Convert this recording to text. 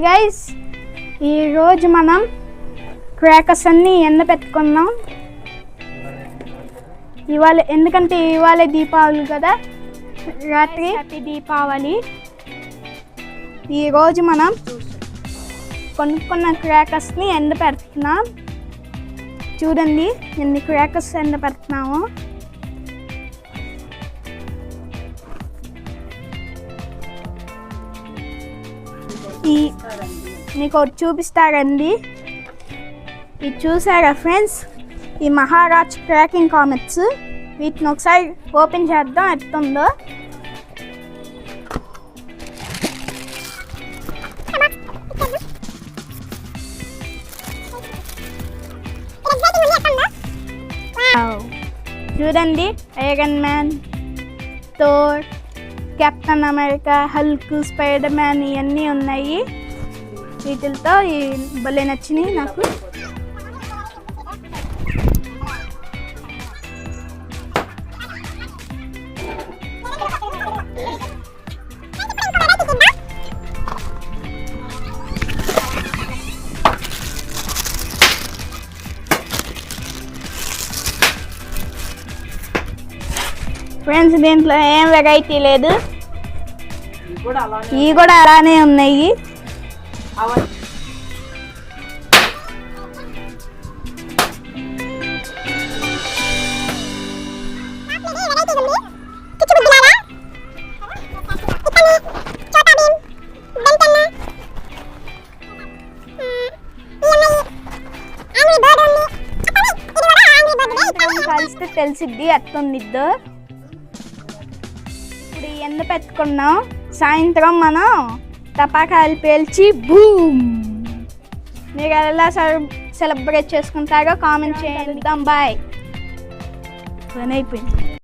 Guys, ఈరోజు మనం crackers అన్నీ పెట్టుకున్నాం ఇవాళ, ఎందుకంటే ఇవాళ దీపావళి కదా, రాత్రి హ్యాపీ దీపావళి. ఈరోజు మనం కొనుక్కున్న క్రాకర్స్ని పెడుతున్నాం. చూడండి ఎన్ని క్రాకర్స్ పెడుతున్నాము. మీకు ఒకటి చూపిస్తారండి. ఇది చూసారా ఫ్రెండ్స్, ఈ మహారాజ్ క్రాకింగ్ కామెట్స్. వీటిని ఒకసారి ఓపెన్ చేద్దాం ఎట్టుందో. చూడండి, iron man, Thor, captain America, Hulk, spider man ఇవన్నీ ఉన్నాయి. వీటితో ఈ భలే నచ్చినాయి నాకు. ఫ్రెండ్స్, దీంట్లో ఏం వెరైటీ లేదు, ఇవి కూడా అలానే ఉన్నాయి. కలిస్తే తెలిసిద్ది ఎట్లుండిద్దో. ఇప్పుడు పెట్టుకున్నాం. సాయంత్రం మనం టపాకాయలు పేల్చి బూమ్. మీరు ఎలా సెలబ్రేట్ చేసుకుంటారో కామెంట్ చేద్దాం. బాయ్. పని అయిపోయింది.